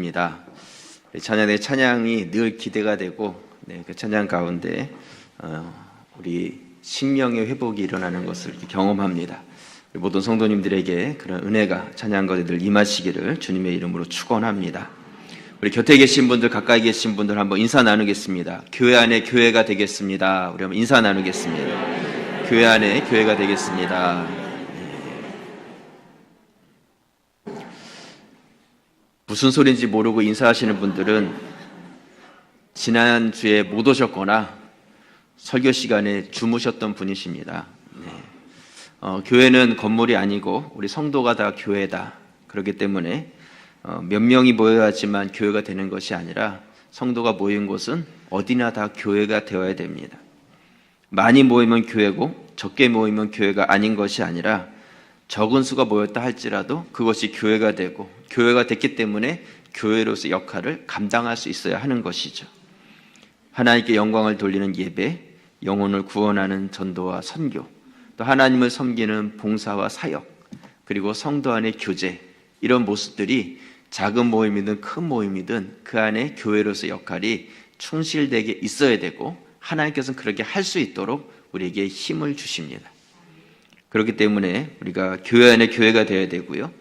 입니다. 찬양의 찬양이 늘 기대가 되고, 그 찬양 가운데 우리 심령의 회복이 일어나는 것을 이렇게 경험합니다. 모든 성도님들에게 그런 은혜가 찬양 가운데 늘 임하시기를 주님의 이름으로 축원합니다. 우리 곁에 계신 분들, 가까이 계신 분들 한번 인사 나누겠습니다. 교회 안에 교회가 되겠습니다. 우리 한번 인사 나누겠습니다. 교회 안에 교회가 되겠습니다. 무슨 소리인지 모르고 인사하시는 분들은 지난주에 못 오셨거나 설교 시간에 주무셨던 분이십니다. 교회는 건물이 아니고 우리 성도가 다 교회다. 그렇기 때문에 몇 명이 모여야지만 교회가 되는 것이 아니라 성도가 모인 곳은 어디나 다 교회가 되어야 됩니다. 많이 모이면 교회고 적게 모이면 교회가 아닌 것이 아니라 적은 수가 모였다 할지라도 그것이 교회가 되고 교회가 됐기 때문에 교회로서 역할을 감당할 수 있어야 하는 것이죠. 하나님께 영광을 돌리는 예배, 영혼을 구원하는 전도와 선교, 또 하나님을 섬기는 봉사와 사역, 그리고 성도 안의 교제, 이런 모습들이 작은 모임이든 큰 모임이든 그 안에 교회로서 역할이 충실되게 있어야 되고 하나님께서는 그렇게 할 수 있도록 우리에게 힘을 주십니다. 그렇기 때문에 우리가 교회 안에 교회가 되어야 되고요.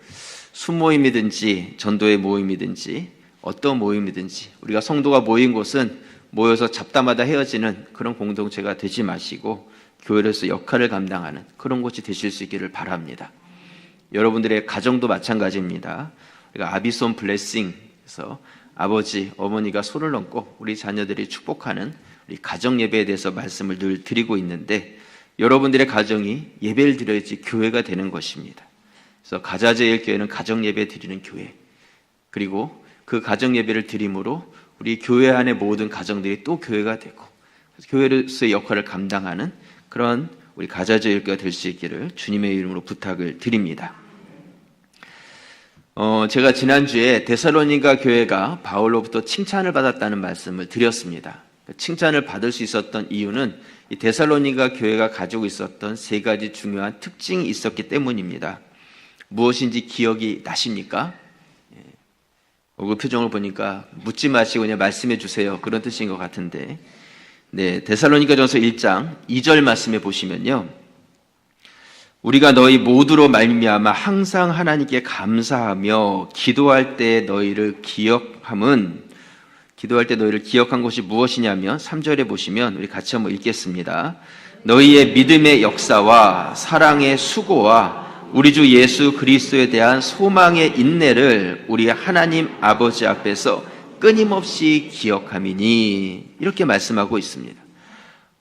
수모임이든지 전도의 모임이든지 어떤 모임이든지 우리가 성도가 모인 곳은 모여서 잡다마다 헤어지는 그런 공동체가 되지 마시고 교회로서 역할을 감당하는 그런 곳이 되실 수 있기를 바랍니다. 여러분들의 가정도 마찬가지입니다. 우리가 아비손 블레싱에서 아버지, 어머니가 손을 얹고 우리 자녀들이 축복하는 우리 가정 예배에 대해서 말씀을 늘 드리고 있는데 여러분들의 가정이 예배를 드려야지 교회가 되는 것입니다. 그래서 가자제일교회는 가정 예배 드리는 교회, 그리고 그 가정 예배를 드림으로 우리 교회 안의 모든 가정들이 또 교회가 되고 교회로서의 역할을 감당하는 그런 우리 가자제일교회가 될 수 있기를 주님의 이름으로 부탁을 드립니다. 제가 지난주에 데살로니가 교회가 바울로부터 칭찬을 받았다는 말씀을 드렸습니다. 칭찬을 받을 수 있었던 이유는 이 데살로니가 교회가 가지고 있었던 세 가지 중요한 특징이 있었기 때문입니다. 무엇인지 기억이 나십니까? 그 표정을 보니까 묻지 마시고 그냥 말씀해 주세요. 그런 뜻인 것 같은데, 데살로니가전서 1장 2절 말씀해 보시면요, 우리가 너희 모두로 말미암아 항상 하나님께 감사하며 기도할 때 너희를 기억한 것이 무엇이냐면 3절에 보시면 우리 같이 한번 읽겠습니다. 너희의 믿음의 역사와 사랑의 수고와 우리 주 예수 그리스도에 대한 소망의 인내를 우리 하나님 아버지 앞에서 끊임없이 기억함이니, 이렇게 말씀하고 있습니다.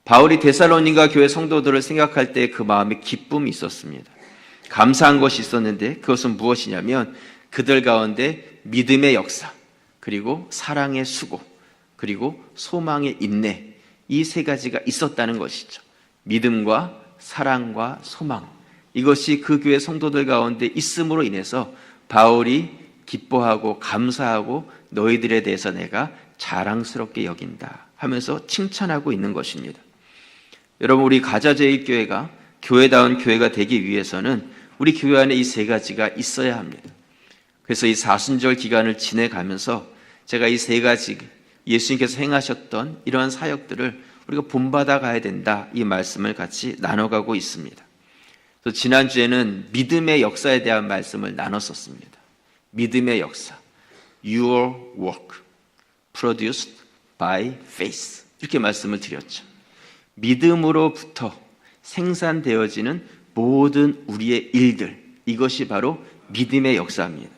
바울이 데살로니가 교회 성도들을 생각할 때 그 마음에 기쁨이 있었습니다. 감사한 것이 있었는데 그것은 무엇이냐면 그들 가운데 믿음의 역사, 그리고 사랑의 수고, 그리고 소망의 인내, 이 세 가지가 있었다는 것이죠. 믿음과 사랑과 소망, 이것이 그 교회 성도들 가운데 있음으로 인해서 바울이 기뻐하고 감사하고 너희들에 대해서 내가 자랑스럽게 여긴다 하면서 칭찬하고 있는 것입니다. 여러분, 우리 가자제일교회가 교회다운 교회가 되기 위해서는 우리 교회 안에 이 세 가지가 있어야 합니다. 그래서 이 사순절 기간을 지내가면서 제가 이 세 가지 예수님께서 행하셨던 이러한 사역들을 우리가 본받아 가야 된다, 이 말씀을 같이 나눠가고 있습니다. 그래서 지난주에는 믿음의 역사에 대한 말씀을 나눴었습니다. 믿음의 역사, Your work produced by faith, 이렇게 말씀을 드렸죠. 믿음으로부터 생산되어지는 모든 우리의 일들, 이것이 바로 믿음의 역사입니다.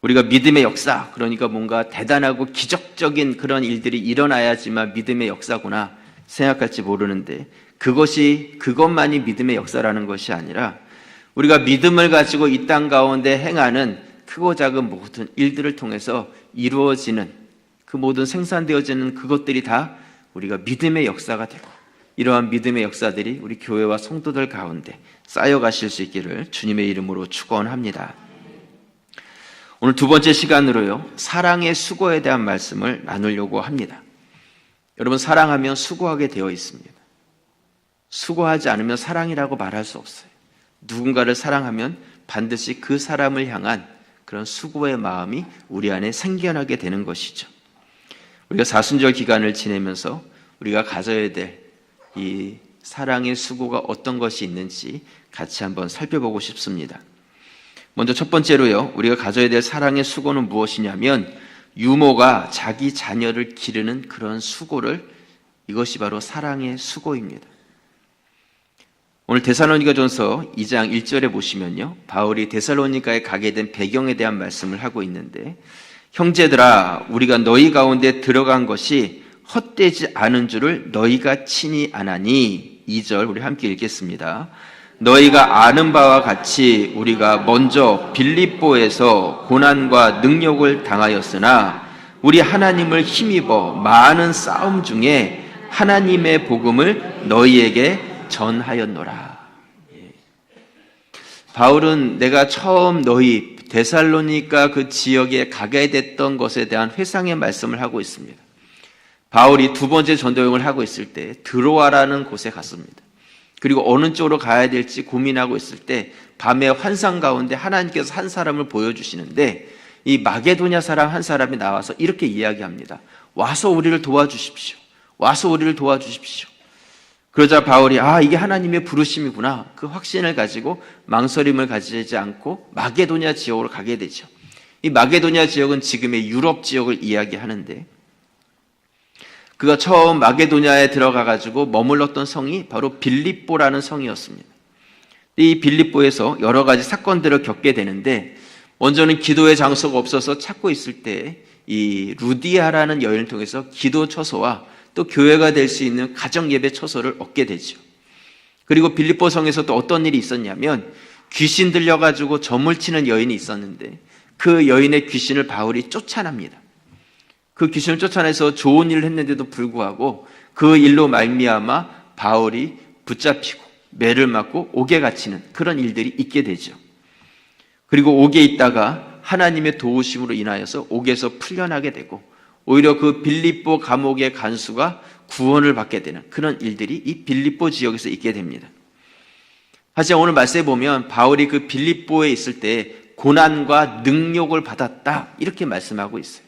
우리가 믿음의 역사, 그러니까 뭔가 대단하고 기적적인 그런 일들이 일어나야지만 믿음의 역사구나 생각할지 모르는데, 그것만이 믿음의 역사라는 것이 아니라 우리가 믿음을 가지고 이 땅 가운데 행하는 크고 작은 모든 일들을 통해서 이루어지는 그 모든 생산되어지는 그것들이 다 우리가 믿음의 역사가 되고, 이러한 믿음의 역사들이 우리 교회와 성도들 가운데 쌓여가실 수 있기를 주님의 이름으로 축원합니다. 오늘 두 번째 시간으로요, 사랑의 수고에 대한 말씀을 나누려고 합니다. 여러분, 사랑하면 수고하게 되어 있습니다. 수고하지 않으면 사랑이라고 말할 수 없어요. 누군가를 사랑하면 반드시 그 사람을 향한 그런 수고의 마음이 우리 안에 생겨나게 되는 것이죠. 우리가 사순절 기간을 지내면서 우리가 가져야 될 이 사랑의 수고가 어떤 것이 있는지 같이 한번 살펴보고 싶습니다. 먼저 첫 번째로요, 우리가 가져야 될 사랑의 수고는 무엇이냐면 유모가 자기 자녀를 기르는 그런 수고를, 이것이 바로 사랑의 수고입니다. 오늘 데살로니가전서 2장 1절에 보시면요, 바울이 데살로니가에 가게 된 배경에 대한 말씀을 하고 있는데, 형제들아 우리가 너희 가운데 들어간 것이 헛되지 않은 줄을 너희가 친히 아나니. 2절 우리 함께 읽겠습니다. 너희가 아는 바와 같이 우리가 먼저 빌립보에서 고난과 능력을 당하였으나 우리 하나님을 힘입어 많은 싸움 중에 하나님의 복음을 너희에게 전하였노라. 바울은 내가 처음 너희 데살로니가 그 지역에 가게 됐던 것에 대한 회상의 말씀을 하고 있습니다. 바울이 두 번째 전도여행을 하고 있을 때 드로아라는 곳에 갔습니다. 그리고 어느 쪽으로 가야 될지 고민하고 있을 때 밤의 환상 가운데 하나님께서 한 사람을 보여주시는데, 이 마게도냐 사람 한 사람이 나와서 이렇게 이야기합니다. 와서 우리를 도와주십시오. 와서 우리를 도와주십시오. 그러자 바울이 이게 하나님의 부르심이구나, 그 확신을 가지고 망설임을 가지지 않고 마게도냐 지역으로 가게 되죠. 이 마게도냐 지역은 지금의 유럽 지역을 이야기하는데, 그가 처음 마게도냐에 들어가가지고 머물렀던 성이 바로 빌립보라는 성이었습니다. 이 빌립보에서 여러 가지 사건들을 겪게 되는데, 먼저는 기도의 장소가 없어서 찾고 있을 때 이 루디아라는 여인을 통해서 기도 처소와 또 교회가 될 수 있는 가정 예배 처소를 얻게 되죠. 그리고 빌립보 성에서 또 어떤 일이 있었냐면, 귀신 들려가지고 점을 치는 여인이 있었는데 그 여인의 귀신을 바울이 쫓아납니다. 그 귀신을 쫓아내서 좋은 일을 했는데도 불구하고 그 일로 말미암아 바울이 붙잡히고 매를 맞고 옥에 갇히는 그런 일들이 있게 되죠. 그리고 옥에 있다가 하나님의 도우심으로 인하여서 옥에서 풀려나게 되고, 오히려 그 빌립보 감옥의 간수가 구원을 받게 되는 그런 일들이 이 빌립보 지역에서 있게 됩니다. 하지만 오늘 말씀에 보면 바울이 그 빌립보에 있을 때 고난과 능욕을 받았다, 이렇게 말씀하고 있어요.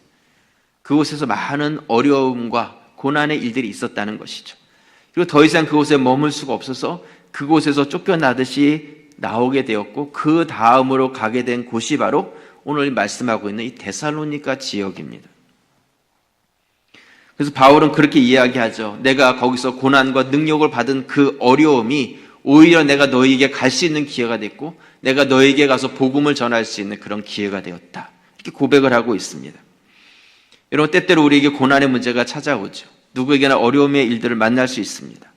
그곳에서 많은 어려움과 고난의 일들이 있었다는 것이죠. 그리고 더 이상 그곳에 머물 수가 없어서 그곳에서 쫓겨나듯이 나오게 되었고, 그 다음으로 가게 된 곳이 바로 오늘 말씀하고 있는 이 데살로니가 지역입니다. 그래서 바울은 그렇게 이야기하죠. 내가 거기서 고난과 능욕을 받은 그 어려움이 오히려 내가 너희에게 갈 수 있는 기회가 됐고, 내가 너희에게 가서 복음을 전할 수 있는 그런 기회가 되었다, 이렇게 고백을 하고 있습니다. 여러분, 때때로 우리에게 고난의 문제가 찾아오죠. 누구에게나 어려움의 일들을 만날 수 있습니다.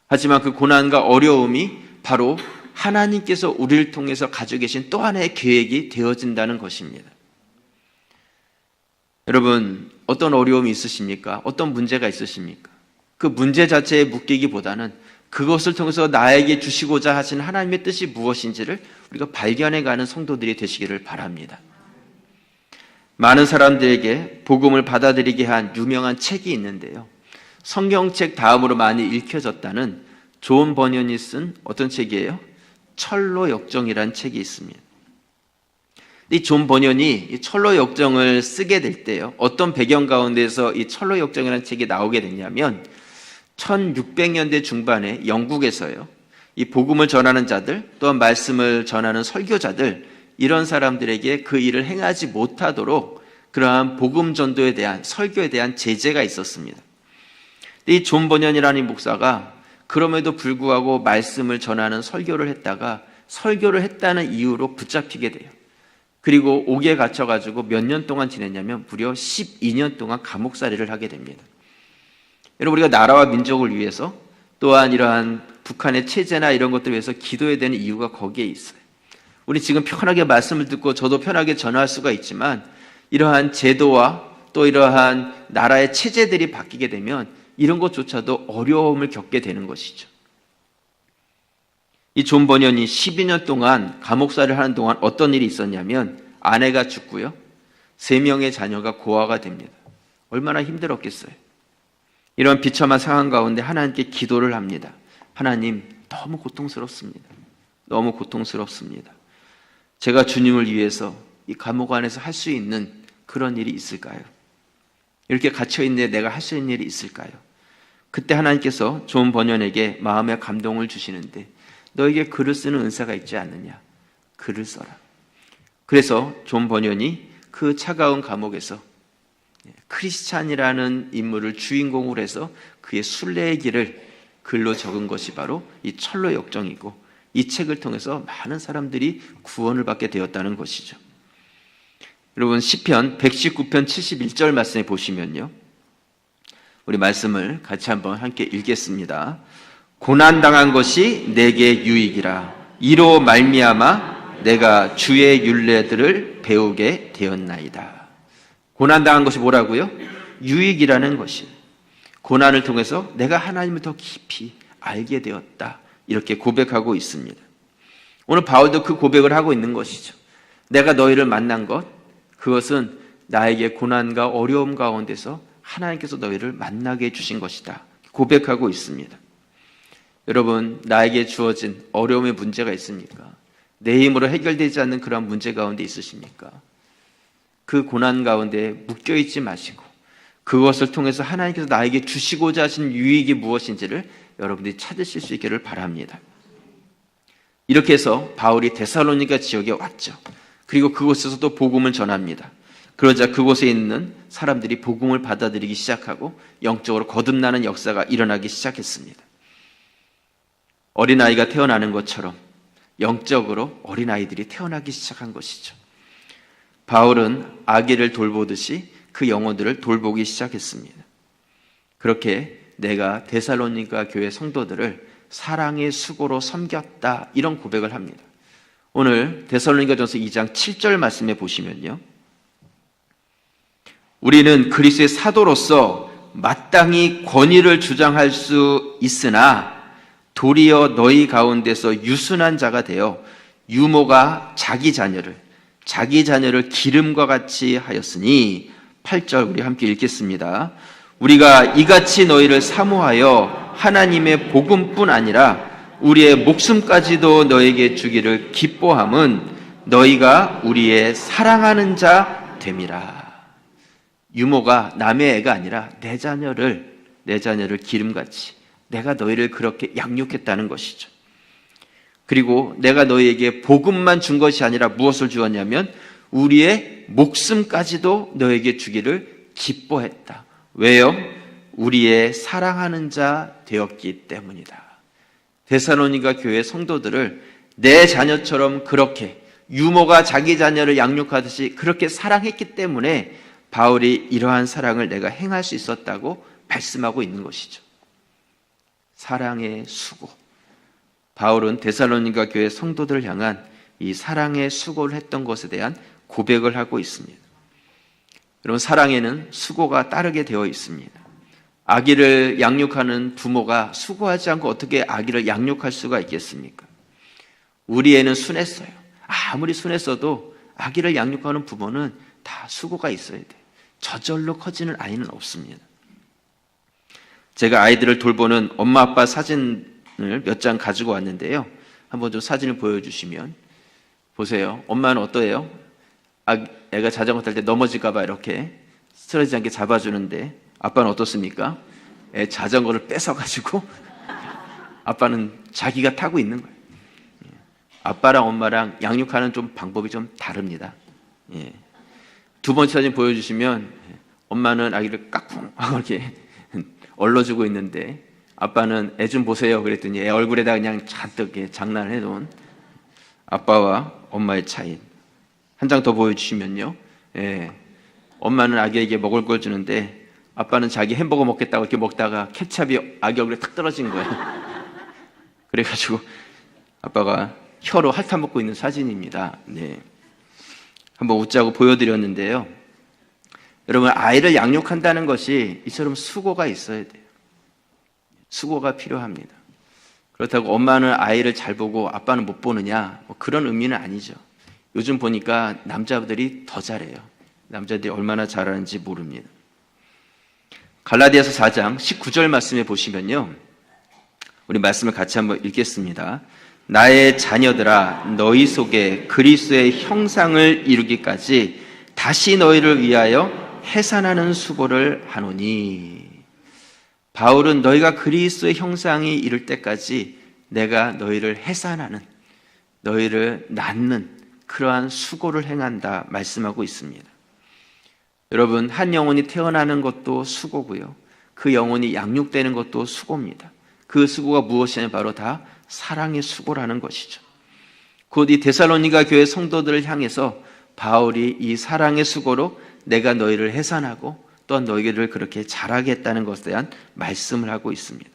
하지만 그 고난과 어려움이 바로 하나님께서 우리를 통해서 가지고 계신 또 하나의 계획이 되어진다는 것입니다. 여러분, 어떤 어려움이 있으십니까? 어떤 문제가 있으십니까? 그 문제 자체에 묶이기보다는 그것을 통해서 나에게 주시고자 하시는 하나님의 뜻이 무엇인지를 우리가 발견해가는 성도들이 되시기를 바랍니다. 많은 사람들에게 복음을 받아들이게 한 유명한 책이 있는데요, 성경책 다음으로 많이 읽혀졌다는 존 버년이 쓴 어떤 책이에요? 철로 역정이라는 책이 있습니다. 이 존 버년이 이 철로 역정을 쓰게 될 때요, 어떤 배경 가운데서 이 철로 역정이라는 책이 나오게 됐냐면 1600년대 중반에 영국에서요, 이 복음을 전하는 자들, 또한 말씀을 전하는 설교자들, 이런 사람들에게 그 일을 행하지 못하도록 그러한 복음 전도에 대한, 설교에 대한 제재가 있었습니다. 이 존 버년이라는 목사가 그럼에도 불구하고 말씀을 전하는 설교를 했다가 설교를 했다는 이유로 붙잡히게 돼요. 그리고 옥에 갇혀가지고 몇 년 동안 지냈냐면 무려 12년 동안 감옥살이를 하게 됩니다. 여러분, 우리가 나라와 민족을 위해서, 또한 이러한 북한의 체제나 이런 것들을 위해서 기도해야 되는 이유가 거기에 있어요. 우리 지금 편하게 말씀을 듣고 저도 편하게 전할 수가 있지만, 이러한 제도와 또 이러한 나라의 체제들이 바뀌게 되면 이런 것조차도 어려움을 겪게 되는 것이죠. 이 존 버년이 12년 동안 감옥살이를 하는 동안 어떤 일이 있었냐면, 아내가 죽고요, 3명의 자녀가 고아가 됩니다. 얼마나 힘들었겠어요. 이런 비참한 상황 가운데 하나님께 기도를 합니다. 하나님, 너무 고통스럽습니다. 너무 고통스럽습니다. 제가 주님을 위해서 이 감옥 안에서 할 수 있는 그런 일이 있을까요? 이렇게 갇혀있는데 내가 할 수 있는 일이 있을까요? 그때 하나님께서 존 버년에게 마음의 감동을 주시는데 너에게 글을 쓰는 은사가 있지 않느냐? 글을 써라. 그래서 존 버년이 그 차가운 감옥에서 크리스찬이라는 인물을 주인공으로 해서 그의 순례의 길을 글로 적은 것이 바로 이 철로 역정이고 이 책을 통해서 많은 사람들이 구원을 받게 되었다는 것이죠. 여러분 시편 119편 71절 말씀에 보시면요, 우리 말씀을 같이 한번 함께 읽겠습니다. 고난당한 것이 내게 유익이라 이로 말미암아 내가 주의 율례들을 배우게 되었나이다. 고난당한 것이 뭐라고요? 유익이라는 것이, 고난을 통해서 내가 하나님을 더 깊이 알게 되었다, 이렇게 고백하고 있습니다. 오늘 바울도 그 고백을 하고 있는 것이죠. 내가 너희를 만난 것, 그것은 나에게 고난과 어려움 가운데서 하나님께서 너희를 만나게 해주신 것이다, 고백하고 있습니다. 여러분, 나에게 주어진 어려움의 문제가 있습니까? 내 힘으로 해결되지 않는 그런 문제 가운데 있으십니까? 그 고난 가운데 묶여있지 마시고 그것을 통해서 하나님께서 나에게 주시고자 하신 유익이 무엇인지를 여러분들이 찾으실 수 있기를 바랍니다. 이렇게 해서 바울이 데살로니가 지역에 왔죠. 그리고 그곳에서도 복음을 전합니다. 그러자 그곳에 있는 사람들이 복음을 받아들이기 시작하고 영적으로 거듭나는 역사가 일어나기 시작했습니다. 어린아이가 태어나는 것처럼 영적으로 어린아이들이 태어나기 시작한 것이죠. 바울은 아기를 돌보듯이 그 영혼들을 돌보기 시작했습니다. 그렇게 내가 데살로니가 교회 성도들을 사랑의 수고로 섬겼다, 이런 고백을 합니다. 오늘 데살로니가전서 2장 7절 말씀에 보시면요, 우리는 그리스도의 사도로서 마땅히 권위를 주장할 수 있으나 도리어 너희 가운데서 유순한 자가 되어 유모가 자기 자녀를 기름과 같이 하였으니, 8절 우리 함께 읽겠습니다. 우리가 이같이 너희를 사모하여 하나님의 복음뿐 아니라 우리의 목숨까지도 너에게 주기를 기뻐함은 너희가 우리의 사랑하는 자 됨이라. 유모가 남의 애가 아니라 내 자녀를 기름같이 내가 너희를 그렇게 양육했다는 것이죠. 그리고 내가 너희에게 복음만 준 것이 아니라 무엇을 주었냐면 우리의 목숨까지도 너에게 주기를 기뻐했다. 왜요? 우리의 사랑하는 자 되었기 때문이다. 데살로니가 교회 성도들을 내 자녀처럼 그렇게 유모가 자기 자녀를 양육하듯이 그렇게 사랑했기 때문에 바울이 이러한 사랑을 내가 행할 수 있었다고 말씀하고 있는 것이죠. 사랑의 수고. 바울은 데살로니가 교회 성도들을 향한 이 사랑의 수고를 했던 것에 대한 고백을 하고 있습니다. 여러분, 사랑에는 수고가 따르게 되어 있습니다. 아기를 양육하는 부모가 수고하지 않고 어떻게 아기를 양육할 수가 있겠습니까? 우리 애는 순했어요. 아무리 순했어도 아기를 양육하는 부모는 다 수고가 있어야 돼요. 저절로 커지는 아이는 없습니다. 제가 아이들을 돌보는 엄마 아빠 사진을 몇 장 가지고 왔는데요, 한번 좀 사진을 보여주시면, 보세요. 엄마는 어떠해요? 애가 자전거 탈 때 넘어질까 봐 이렇게 쓰러지지 않게 잡아주는데, 아빠는 어떻습니까? 애 자전거를 뺏어가지고 아빠는 자기가 타고 있는 거예요. 아빠랑 엄마랑 양육하는 좀 방법이 좀 다릅니다. 두 번째 사진 보여주시면, 엄마는 아기를 까꿍 하고 이렇게 얼러주고 있는데 아빠는 애 좀 보세요 그랬더니 애 얼굴에다 그냥 잔뜩 장난을 해놓은 아빠와 엄마의 차이. 한 장 더 보여주시면요, 엄마는 아기에게 먹을 걸 주는데 아빠는 자기 햄버거 먹겠다고 이렇게 먹다가 케찹이 아기 얼굴에 탁 떨어진 거예요. 그래가지고 아빠가 혀로 핥아먹고 있는 사진입니다. 한번 웃자고 보여드렸는데요, 여러분, 아이를 양육한다는 것이 이처럼 수고가 있어야 돼요. 수고가 필요합니다. 그렇다고 엄마는 아이를 잘 보고 아빠는 못 보느냐, 그런 의미는 아니죠. 요즘 보니까 남자들이 더 잘해요. 남자들이 얼마나 잘하는지 모릅니다. 갈라디아서 4장 19절 말씀에 보시면요, 우리 말씀을 같이 한번 읽겠습니다. 나의 자녀들아 너희 속에 그리스도의 형상을 이루기까지 다시 너희를 위하여 해산하는 수고를 하노니. 바울은 너희가 그리스도의 형상이 이룰 때까지 내가 너희를 해산하는, 너희를 낳는 그러한 수고를 행한다 말씀하고 있습니다. 여러분, 한 영혼이 태어나는 것도 수고고요, 그 영혼이 양육되는 것도 수고입니다. 그 수고가 무엇이냐면 바로 다 사랑의 수고라는 것이죠. 곧 이 데살로니가 교회 성도들을 향해서 바울이 이 사랑의 수고로 내가 너희를 해산하고 또한 너희를 그렇게 자라겠다는 것에 대한 말씀을 하고 있습니다.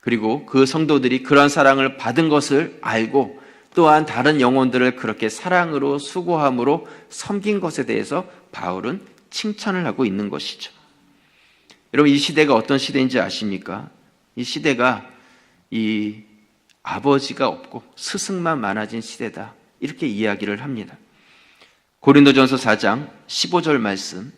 그리고 그 성도들이 그러한 사랑을 받은 것을 알고 또한 다른 영혼들을 그렇게 사랑으로 수고함으로 섬긴 것에 대해서 바울은 칭찬을 하고 있는 것이죠. 여러분, 이 시대가 어떤 시대인지 아십니까? 이 시대가 이 아버지가 없고 스승만 많아진 시대다, 이렇게 이야기를 합니다. 고린도전서 4장 15절 말씀,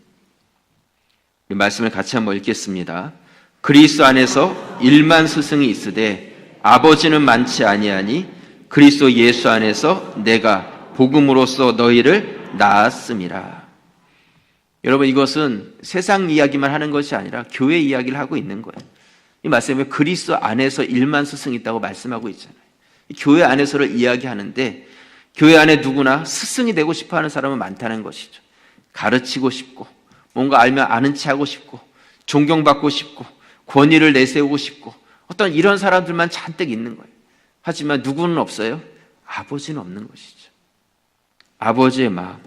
이 말씀을 같이 한번 읽겠습니다. 그리스도 안에서 1만 스승이 있으되 아버지는 많지 아니하니 그리스도 예수 안에서 내가 복음으로써 너희를 낳았음이라. 여러분, 이것은 세상 이야기만 하는 것이 아니라 교회 이야기를 하고 있는 거예요. 이 말씀에 그리스도 안에서 1만 스승이 있다고 말씀하고 있잖아요. 교회 안에서를 이야기하는데 교회 안에 누구나 스승이 되고 싶어하는 사람은 많다는 것이죠. 가르치고 싶고 뭔가 알면 아는 체 하고 싶고 존경받고 싶고 권위를 내세우고 싶고 어떤 이런 사람들만 잔뜩 있는 거예요. 하지만 누구는 없어요? 아버지는 없는 것이죠. 아버지의 마음,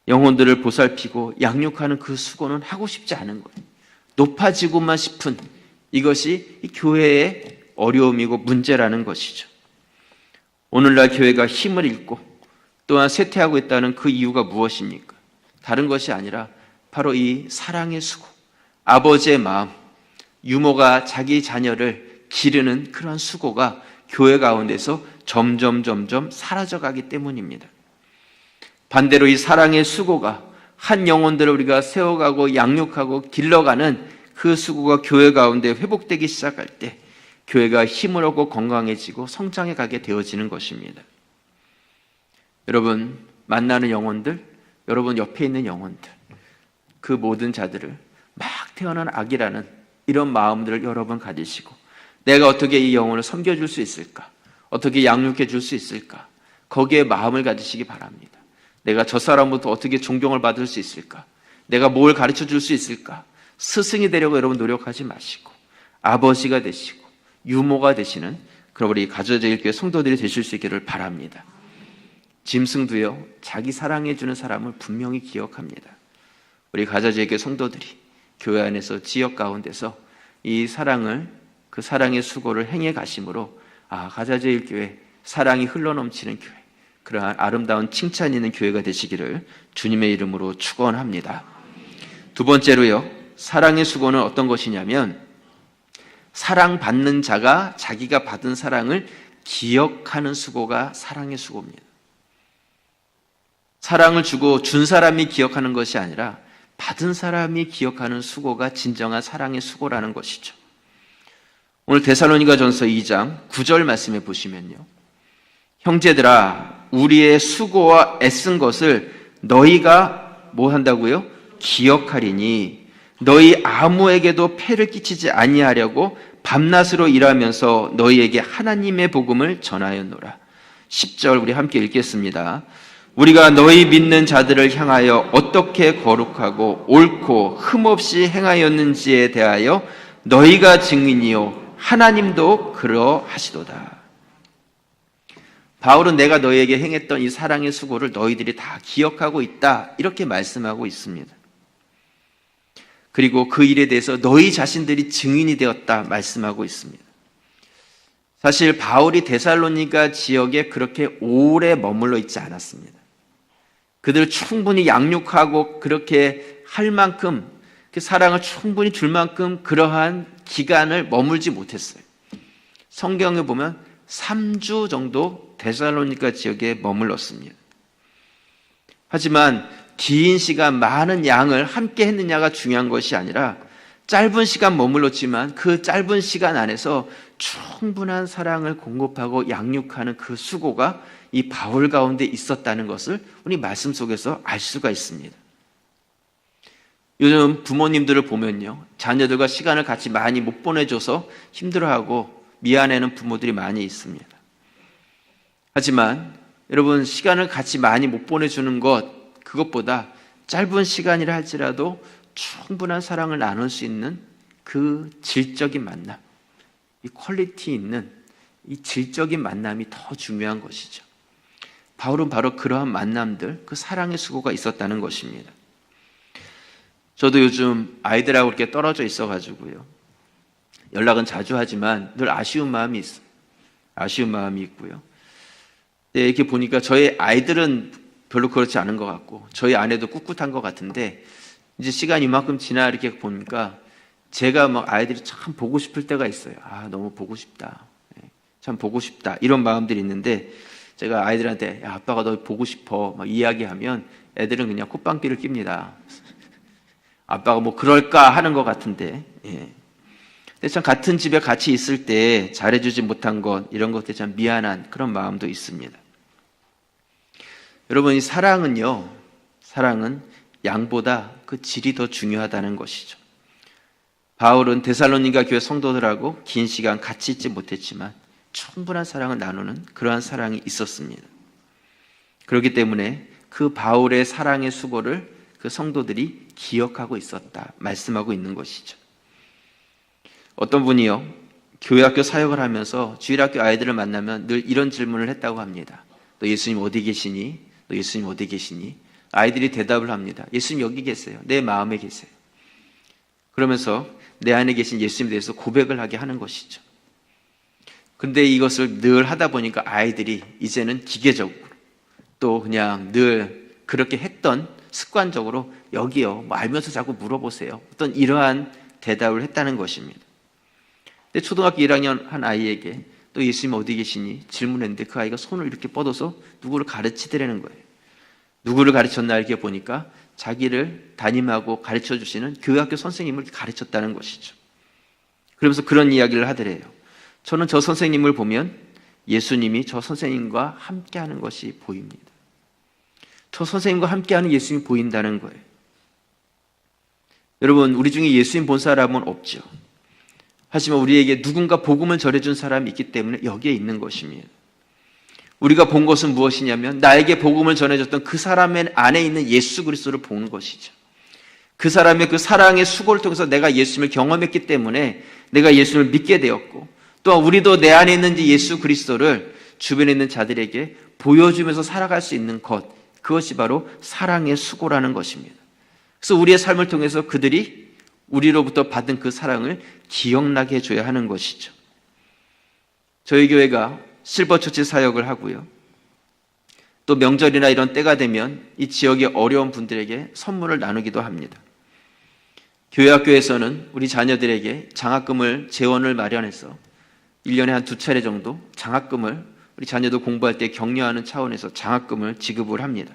영혼들을 보살피고 양육하는 그 수고는 하고 싶지 않은 거예요. 높아지고만 싶은, 이것이 이 교회의 어려움이고 문제라는 것이죠. 오늘날 교회가 힘을 잃고 또한 쇠퇴하고 있다는 그 이유가 무엇입니까? 다른 것이 아니라 바로 이 사랑의 수고, 아버지의 마음, 유모가 자기 자녀를 기르는 그런 수고가 교회 가운데서 점점 사라져가기 때문입니다. 반대로 이 사랑의 수고가 한 영혼들을 우리가 세워가고 양육하고 길러가는 그 수고가 교회 가운데 회복되기 시작할 때 교회가 힘을 얻고 건강해지고 성장해 가게 되어지는 것입니다. 여러분, 만나는 영혼들, 여러분 옆에 있는 영혼들, 그 모든 자들을 막 태어난 아기라는 이런 마음들을 여러분 가지시고 내가 어떻게 이 영혼을 섬겨줄 수 있을까? 어떻게 양육해 줄 수 있을까? 거기에 마음을 가지시기 바랍니다. 내가 저 사람부터 어떻게 존경을 받을 수 있을까? 내가 뭘 가르쳐 줄 수 있을까? 스승이 되려고 여러분 노력하지 마시고 아버지가 되시고 유모가 되시는 그런 우리 가저제일교회 성도들이 되실 수 있기를 바랍니다. 짐승도요, 자기 사랑해주는 사람을 분명히 기억합니다. 우리 가저제일교회 성도들이 교회 안에서 지역 가운데서 이 사랑을, 그 사랑의 수고를 행해 가심으로 가저제일교회 사랑이 흘러넘치는 교회, 그러한 아름다운 칭찬이 있는 교회가 되시기를 주님의 이름으로 축원합니다. 두 번째로요, 사랑의 수고는 어떤 것이냐면 사랑받는 자가 자기가 받은 사랑을 기억하는 수고가 사랑의 수고입니다. 사랑을 주고 준 사람이 기억하는 것이 아니라 받은 사람이 기억하는 수고가 진정한 사랑의 수고라는 것이죠. 오늘 데살로니가전서 2장 9절 말씀에 보시면요, 형제들아 우리의 수고와 애쓴 것을 너희가 뭐 한다고요? 기억하리니 너희 아무에게도 폐를 끼치지 아니하려고 밤낮으로 일하면서 너희에게 하나님의 복음을 전하였노라. 10절 우리 함께 읽겠습니다. 우리가 너희 믿는 자들을 향하여 어떻게 거룩하고 옳고 흠없이 행하였는지에 대하여 너희가 증인이요 하나님도 그러하시도다. 바울은 내가 너희에게 행했던 이 사랑의 수고를 너희들이 다 기억하고 있다, 이렇게 말씀하고 있습니다. 그리고 그 일에 대해서 너희 자신들이 증인이 되었다 말씀하고 있습니다. 사실 바울이 데살로니가 지역에 그렇게 오래 머물러 있지 않았습니다. 그들을 충분히 양육하고 그렇게 할 만큼, 그 사랑을 충분히 줄 만큼 그러한 기간을 머물지 못했어요. 성경에 보면 3주 정도 데살로니가 지역에 머물렀습니다. 하지만 긴 시간 많은 양을 함께 했느냐가 중요한 것이 아니라 짧은 시간 머물렀지만 그 짧은 시간 안에서 충분한 사랑을 공급하고 양육하는 그 수고가 이 바울 가운데 있었다는 것을 우리 말씀 속에서 알 수가 있습니다. 요즘 부모님들을 보면요, 자녀들과 시간을 같이 많이 못 보내줘서 힘들어하고 미안해하는 부모들이 많이 있습니다. 하지만 여러분, 시간을 같이 많이 못 보내주는 그것보다 짧은 시간이라 할지라도 충분한 사랑을 나눌 수 있는 그 질적인 만남, 이 퀄리티 있는 이 질적인 만남이 더 중요한 것이죠. 바울은 바로 그러한 만남들, 그 사랑의 수고가 있었다는 것입니다. 저도 요즘 아이들하고 이렇게 떨어져 있어가지고요, 연락은 자주 하지만 늘 아쉬운 마음이 있어요. 아쉬운 마음이 있고요. 네, 이렇게 보니까 저희 아이들은 별로 그렇지 않은 것 같고 저희 아내도 꿋꿋한 것 같은데, 이제 시간이 이만큼 지나 이렇게 보니까 제가 막 아이들이 참 보고 싶을 때가 있어요. 아, 너무 보고 싶다. 참 보고 싶다. 이런 마음들이 있는데, 제가 아이들한테 야, 아빠가 너 보고 싶어 막 이야기하면 애들은 그냥 콧방귀를 낍니다. 아빠가 뭐 그럴까 하는 것 같은데, 근데 참 같은 집에 같이 있을 때 잘해주지 못한 것, 이런 것들이 참 미안한 그런 마음도 있습니다. 여러분, 이 사랑은 양보다 그 질이 더 중요하다는 것이죠. 바울은 데살로니가 교회 성도들하고 긴 시간 같이 있지 못했지만 충분한 사랑을 나누는 그러한 사랑이 있었습니다. 그렇기 때문에 그 바울의 사랑의 수고를 그 성도들이 기억하고 있었다 말씀하고 있는 것이죠. 어떤 분이요, 교회학교 사역을 하면서 주일학교 아이들을 만나면 늘 이런 질문을 했다고 합니다. 너 예수님 어디 계시니? 너 예수님 어디 계시니? 아이들이 대답을 합니다. 예수님 여기 계세요. 내 마음에 계세요. 그러면서 내 안에 계신 예수님에 대해서 고백을 하게 하는 것이죠. 근데 이것을 늘 하다 보니까 아이들이 이제는 기계적으로 또 그냥 늘 그렇게 했던 습관적으로 여기요, 뭐 알면서 자꾸 물어보세요, 어떤 이러한 대답을 했다는 것입니다. 근데 초등학교 1학년 한 아이에게 또 예수님 어디 계시니? 질문했는데 그 아이가 손을 이렇게 뻗어서 누구를 가르치더라는 거예요. 누구를 가르쳤나 이렇게 보니까 자기를 담임하고 가르쳐 주시는 교회학교 선생님을 가르쳤다는 것이죠. 그러면서 그런 이야기를 하더래요. 저는 저 선생님을 보면 예수님이 저 선생님과 함께하는 것이 보입니다. 저 선생님과 함께하는 예수님이 보인다는 거예요. 여러분, 우리 중에 예수님 본 사람은 없죠. 하지만 우리에게 누군가 복음을 전해준 사람이 있기 때문에 여기에 있는 것입니다. 우리가 본 것은 무엇이냐면 나에게 복음을 전해줬던 그 사람의 안에 있는 예수 그리스도를 본 것이죠. 그 사람의 그 사랑의 수고를 통해서 내가 예수님을 경험했기 때문에 내가 예수님을 믿게 되었고, 또한 우리도 내 안에 있는 예수 그리스도를 주변에 있는 자들에게 보여주면서 살아갈 수 있는 것, 그것이 바로 사랑의 수고라는 것입니다. 그래서 우리의 삶을 통해서 그들이 우리로부터 받은 그 사랑을 기억나게 해줘야 하는 것이죠. 저희 교회가 실버처치 사역을 하고요, 또 명절이나 이런 때가 되면 이 지역의 어려운 분들에게 선물을 나누기도 합니다. 교회학교에서는 우리 자녀들에게 장학금을 재원을 마련해서 1년에 한 2차례 정도 장학금을, 우리 자녀도 공부할 때 격려하는 차원에서 장학금을 지급을 합니다.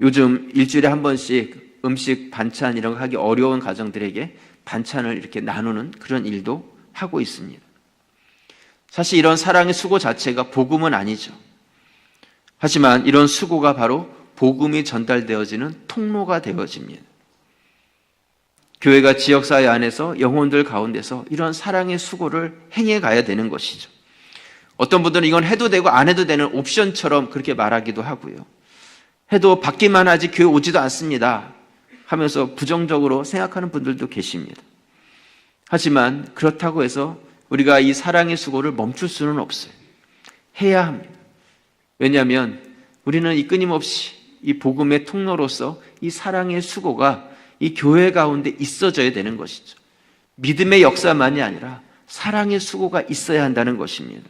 요즘 일주일에 한 번씩 음식 반찬 이런 거 하기 어려운 가정들에게 반찬을 이렇게 나누는 그런 일도 하고 있습니다. 사실 이런 사랑의 수고 자체가 복음은 아니죠. 하지만 이런 수고가 바로 복음이 전달되어지는 통로가 되어집니다. 교회가 지역사회 안에서 영혼들 가운데서 이런 사랑의 수고를 행해 가야 되는 것이죠. 어떤 분들은 이건 해도 되고 안 해도 되는 옵션처럼 그렇게 말하기도 하고요, 해도 받기만 하지 교회 오지도 않습니다 하면서 부정적으로 생각하는 분들도 계십니다. 하지만 그렇다고 해서 우리가 이 사랑의 수고를 멈출 수는 없어요. 해야 합니다. 왜냐하면 우리는 이 끊임없이 이 복음의 통로로서 이 사랑의 수고가 이 교회 가운데 있어져야 되는 것이죠. 믿음의 역사만이 아니라 사랑의 수고가 있어야 한다는 것입니다.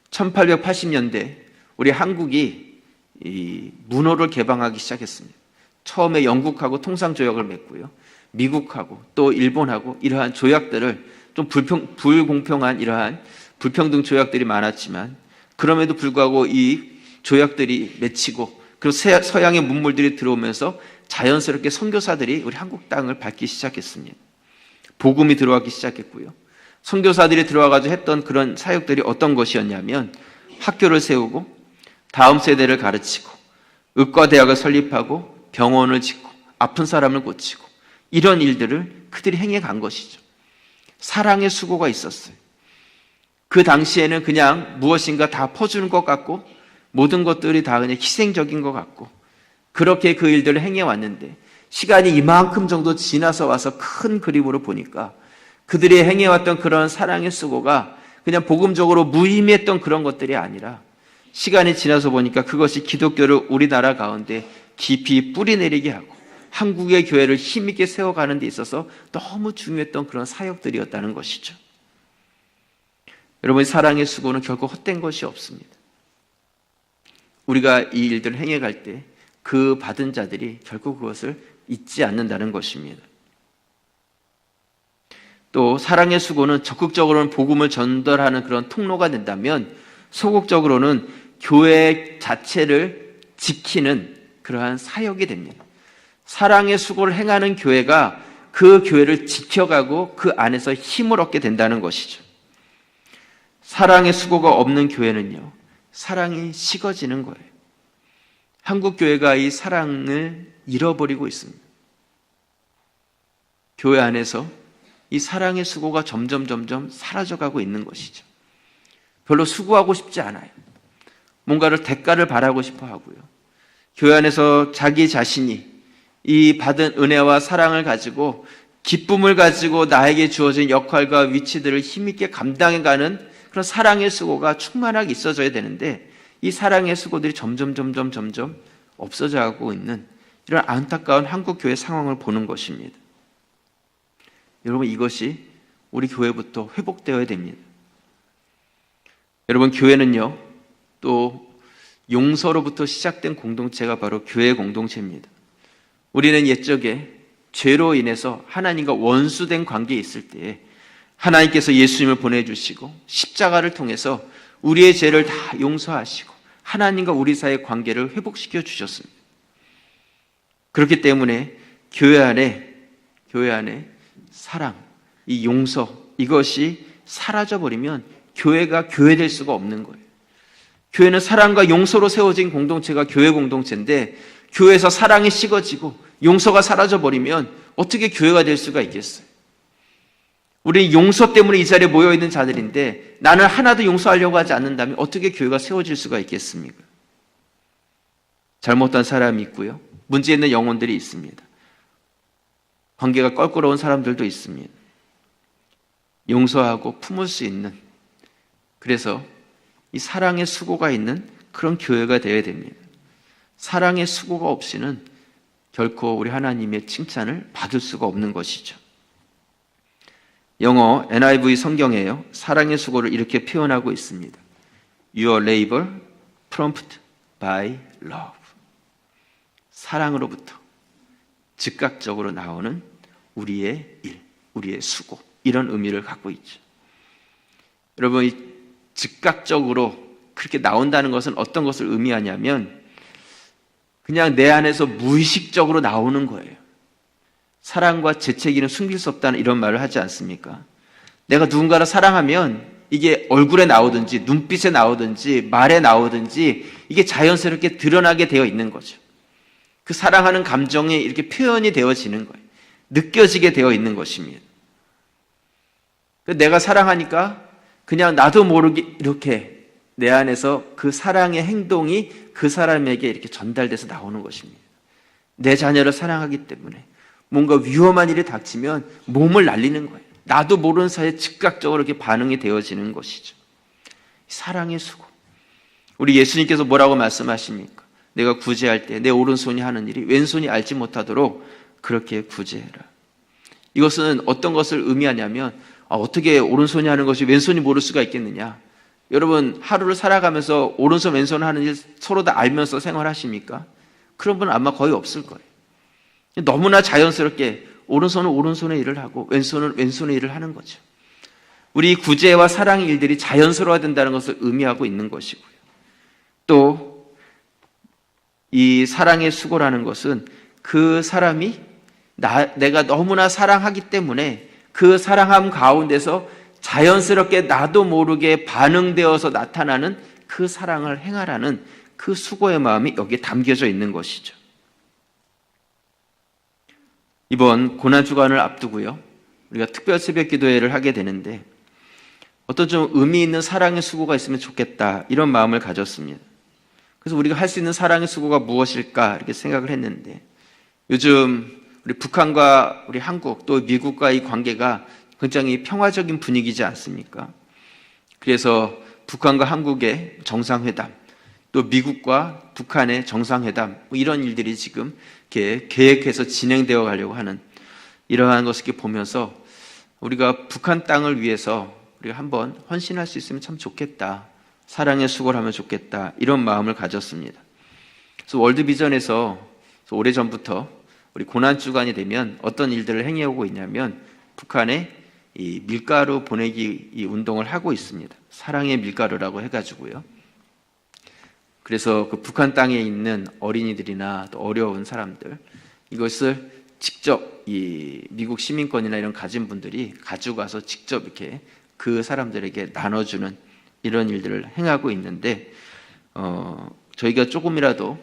1880년대 우리 한국이 이 문호를 개방하기 시작했습니다. 처음에 영국하고 통상조약을 맺고요, 미국하고 또 일본하고 이러한 조약들을 좀 불공평한 이러한 불평등 조약들이 많았지만 그럼에도 불구하고 이 조약들이 맺히고 그리고 서양의 문물들이 들어오면서 자연스럽게 선교사들이 우리 한국 땅을 밟기 시작했습니다. 복음이 들어가기 시작했고요. 선교사들이 들어와가지고 했던 그런 사역들이 어떤 것이었냐면 학교를 세우고 다음 세대를 가르치고 의과대학을 설립하고 병원을 짓고 아픈 사람을 고치고 이런 일들을 그들이 행해 간 것이죠. 사랑의 수고가 있었어요. 그 당시에는 그냥 무엇인가 다 퍼주는 것 같고 모든 것들이 다 그냥 희생적인 것 같고 그렇게 그 일들을 행해 왔는데 시간이 이만큼 정도 지나서 와서 큰 그림으로 보니까 그들이 행해왔던 그런 사랑의 수고가 그냥 복음적으로 무의미했던 그런 것들이 아니라 시간이 지나서 보니까 그것이 기독교를 우리나라 가운데 깊이 뿌리내리게 하고 한국의 교회를 힘있게 세워가는 데 있어서 너무 중요했던 그런 사역들이었다는 것이죠. 여러분, 사랑의 수고는 결코 헛된 것이 없습니다. 우리가 이 일들을 행해갈 때 그 받은 자들이 결코 그것을 잊지 않는다는 것입니다. 또 사랑의 수고는 적극적으로는 복음을 전달하는 그런 통로가 된다면 소극적으로는 교회 자체를 지키는 그러한 사역이 됩니다. 사랑의 수고를 행하는 교회가 그 교회를 지켜가고 그 안에서 힘을 얻게 된다는 것이죠. 사랑의 수고가 없는 교회는요, 사랑이 식어지는 거예요. 한국 교회가 이 사랑을 잃어버리고 있습니다. 교회 안에서 이 사랑의 수고가 점점 사라져가고 있는 것이죠. 별로 수고하고 싶지 않아요. 뭔가를 대가를 바라고 싶어 하고요. 교회 안에서 자기 자신이 이 받은 은혜와 사랑을 가지고 기쁨을 가지고 나에게 주어진 역할과 위치들을 힘있게 감당해가는 그런 사랑의 수고가 충만하게 있어져야 되는데 이 사랑의 수고들이 점점 없어져 가고 있는 이런 안타까운 한국 교회 상황을 보는 것입니다. 여러분, 이것이 우리 교회부터 회복되어야 됩니다. 여러분, 교회는요, 또 용서로부터 시작된 공동체가 바로 교회 공동체입니다. 우리는 옛적에 죄로 인해서 하나님과 원수된 관계에 있을 때에 하나님께서 예수님을 보내주시고 십자가를 통해서 우리의 죄를 다 용서하시고 하나님과 우리 사이의 관계를 회복시켜 주셨습니다. 그렇기 때문에 교회 안에 사랑, 이 용서, 이것이 사라져버리면 교회가 교회될 수가 없는 거예요. 교회는 사랑과 용서로 세워진 공동체가 교회 공동체인데 교회에서 사랑이 식어지고 용서가 사라져버리면 어떻게 교회가 될 수가 있겠어요? 우리 용서 때문에 이 자리에 모여있는 자들인데 나는 하나도 용서하려고 하지 않는다면 어떻게 교회가 세워질 수가 있겠습니까? 잘못한 사람이 있고요. 문제 있는 영혼들이 있습니다. 관계가 껄끄러운 사람들도 있습니다. 용서하고 품을 수 있는, 그래서 이 사랑의 수고가 있는 그런 교회가 되어야 됩니다. 사랑의 수고가 없이는 결코 우리 하나님의 칭찬을 받을 수가 없는 것이죠. 영어 NIV 성경에요, 사랑의 수고를 이렇게 표현하고 있습니다. Your labor prompted by love. 사랑으로부터 즉각적으로 나오는 우리의 일, 우리의 수고, 이런 의미를 갖고 있죠. 여러분, 이 즉각적으로 그렇게 나온다는 것은 어떤 것을 의미하냐면 그냥 내 안에서 무의식적으로 나오는 거예요. 사랑과 재채기는 숨길 수 없다는 이런 말을 하지 않습니까? 내가 누군가를 사랑하면 이게 얼굴에 나오든지 눈빛에 나오든지 말에 나오든지 이게 자연스럽게 드러나게 되어 있는 거죠. 그 사랑하는 감정이 이렇게 표현이 되어지는 거예요. 느껴지게 되어 있는 것입니다. 내가 사랑하니까 그냥 나도 모르게 이렇게 내 안에서 그 사랑의 행동이 그 사람에게 이렇게 전달돼서 나오는 것입니다. 내 자녀를 사랑하기 때문에 뭔가 위험한 일이 닥치면 몸을 날리는 거예요. 나도 모르는 사이에 즉각적으로 이렇게 반응이 되어지는 것이죠. 사랑의 수고. 우리 예수님께서 뭐라고 말씀하십니까? 내가 구제할 때 내 오른손이 하는 일이 왼손이 알지 못하도록 그렇게 구제해라. 이것은 어떤 것을 의미하냐면 어떻게 오른손이 하는 것이 왼손이 모를 수가 있겠느냐? 여러분, 하루를 살아가면서 오른손 왼손 하는 일 서로 다 알면서 생활하십니까? 그런 분은 아마 거의 없을 거예요. 너무나 자연스럽게 오른손은 오른손의 일을 하고 왼손은 왼손의 일을 하는 거죠. 우리 구제와 사랑의 일들이 자연스러워야 된다는 것을 의미하고 있는 것이고요. 또 이 사랑의 수고라는 것은 그 사람이 내가 너무나 사랑하기 때문에 그 사랑함 가운데서 자연스럽게 나도 모르게 반응되어서 나타나는 그 사랑을 행하라는 그 수고의 마음이 여기에 담겨져 있는 것이죠. 이번 고난주간을 앞두고요, 우리가 특별 새벽 기도회를 하게 되는데 어떤 좀 의미 있는 사랑의 수고가 있으면 좋겠다, 이런 마음을 가졌습니다. 그래서 우리가 할 수 있는 사랑의 수고가 무엇일까 이렇게 생각을 했는데, 요즘 우리 북한과 우리 한국 또 미국과의 관계가 굉장히 평화적인 분위기지 않습니까? 그래서 북한과 한국의 정상회담, 또 미국과 북한의 정상회담, 이런 일들이 지금 이렇게 계획해서 진행되어 가려고 하는 이러한 것을 이렇게 보면서 우리가 북한 땅을 위해서 우리가 한번 헌신할 수 있으면 참 좋겠다, 사랑의 수고를 하면 좋겠다, 이런 마음을 가졌습니다. 그래서 월드비전에서 오래전부터 우리 고난주간이 되면 어떤 일들을 행해오고 있냐면 북한에 이 밀가루 보내기 이 운동을 하고 있습니다. 사랑의 밀가루라고 해가지고요. 그래서 그 북한 땅에 있는 어린이들이나 또 어려운 사람들, 이것을 직접 이 미국 시민권이나 이런 가진 분들이 가져가서 직접 이렇게 그 사람들에게 나눠주는 이런 일들을 행하고 있는데, 저희가 조금이라도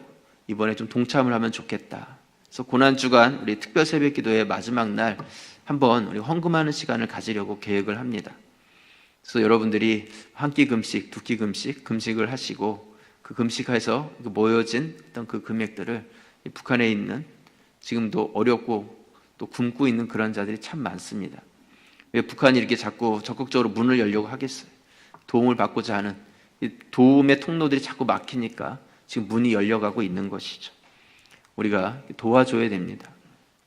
이번에 좀 동참을 하면 좋겠다. 그래서 고난주간 우리 특별 새벽 기도의 마지막 날 한번 우리 헌금하는 시간을 가지려고 계획을 합니다. 그래서 여러분들이 한 끼 금식, 두 끼 금식, 금식을 하시고 그 금식해서 모여진 어떤 그 금액들을 북한에 있는 지금도 어렵고 또 굶고 있는 그런 자들이 참 많습니다. 왜 북한이 이렇게 자꾸 적극적으로 문을 열려고 하겠어요? 도움을 받고자 하는 이 도움의 통로들이 자꾸 막히니까 지금 문이 열려가고 있는 것이죠. 우리가 도와줘야 됩니다.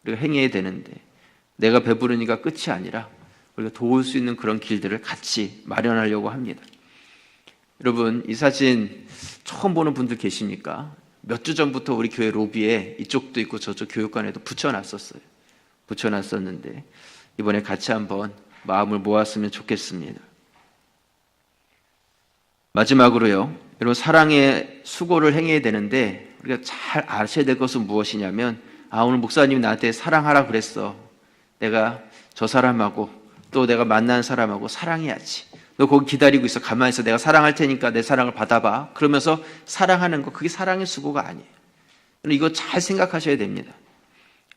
우리가 행해야 되는데, 내가 배부르니까 끝이 아니라 우리가 도울 수 있는 그런 길들을 같이 마련하려고 합니다. 여러분, 이 사진 처음 보는 분들 계십니까? 몇 주 전부터 우리 교회 로비에 이쪽도 있고 저쪽 교육관에도 붙여놨었어요. 붙여놨었는데 이번에 같이 한번 마음을 모았으면 좋겠습니다. 마지막으로요, 여러분, 사랑의 수고를 행해야 되는데 우리가 잘 아셔야 될 것은 무엇이냐면, 오늘 목사님이 나한테 사랑하라 그랬어. 내가 저 사람하고 또 내가 만나는 사람하고 사랑해야지. 너 거기 기다리고 있어. 가만히 있어. 내가 사랑할 테니까 내 사랑을 받아봐. 그러면서 사랑하는 거, 그게 사랑의 수고가 아니에요. 이거 잘 생각하셔야 됩니다.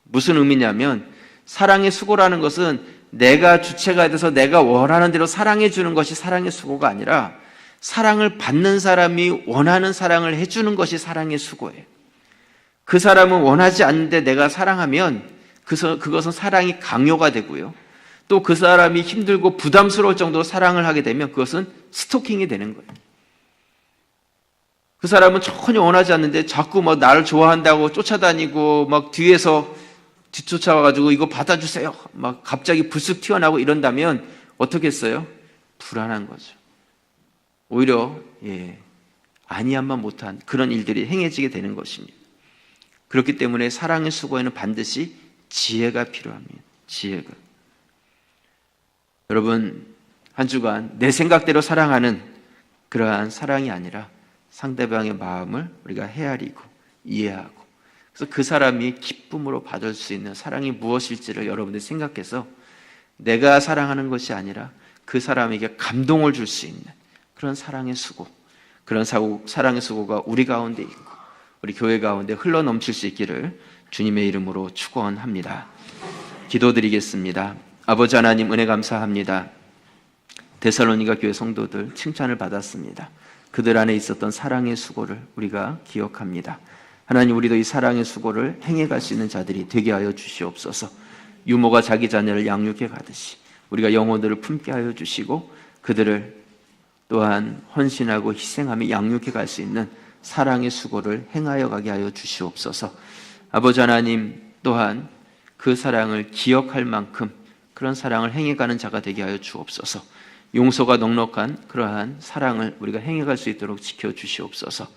무슨 의미냐면, 사랑의 수고라는 것은 내가 주체가 돼서 내가 원하는 대로 사랑해 주는 것이 사랑의 수고가 아니라, 사랑을 받는 사람이 원하는 사랑을 해주는 것이 사랑의 수고예요. 그 사람은 원하지 않는데 내가 사랑하면 그것은 사랑이 강요가 되고요, 또 그 사람이 힘들고 부담스러울 정도로 사랑을 하게 되면 그것은 스토킹이 되는 거예요. 그 사람은 전혀 원하지 않는데 자꾸 막 나를 좋아한다고 쫓아다니고 막 뒤에서 뒤쫓아와가지고 이거 받아주세요, 막 갑자기 불쑥 튀어나오고 이런다면 어떻겠어요? 불안한 거죠. 오히려 아니함만 못한 그런 일들이 행해지게 되는 것입니다. 그렇기 때문에 사랑의 수고에는 반드시 지혜가 필요합니다. 지혜가. 여러분, 한 주간 내 생각대로 사랑하는 그러한 사랑이 아니라 상대방의 마음을 우리가 헤아리고 이해하고, 그래서 그 사람이 기쁨으로 받을 수 있는 사랑이 무엇일지를 여러분들이 생각해서 내가 사랑하는 것이 아니라 그 사람에게 감동을 줄 수 있는 그런 사랑의 수고, 그런 사랑의 수고가 우리 가운데 있고 우리 교회 가운데 흘러넘칠 수 있기를 주님의 이름으로 축원합니다. 기도드리겠습니다. 아버지 하나님, 은혜 감사합니다. 데살로니가 교회 성도들 칭찬을 받았습니다. 그들 안에 있었던 사랑의 수고를 우리가 기억합니다. 하나님, 우리도 이 사랑의 수고를 행해갈 수 있는 자들이 되게 하여 주시옵소서. 유모가 자기 자녀를 양육해 가듯이 우리가 영혼들을 품게 하여 주시고, 그들을 또한 헌신하고 희생하며 양육해 갈 수 있는 사랑의 수고를 행하여 가게 하여 주시옵소서. 아버지 하나님, 또한 그 사랑을 기억할 만큼 그런 사랑을 행해가는 자가 되게 하여 주옵소서. 용서가 넉넉한 그러한 사랑을 우리가 행해갈 수 있도록 지켜주시옵소서.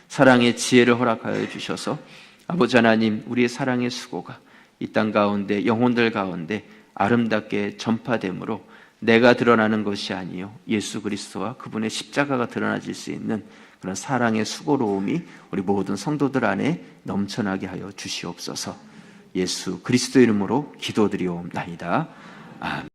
사랑의 지혜를 허락하여 주셔서 아버지 하나님, 우리의 사랑의 수고가 이 땅 가운데 영혼들 가운데 아름답게 전파됨으로 내가 드러나는 것이 아니요 예수 그리스도와 그분의 십자가가 드러나질 수 있는 그런 사랑의 수고로움이 우리 모든 성도들 안에 넘쳐나게 하여 주시옵소서. 예수 그리스도 이름으로 기도드리옵나이다. 아멘.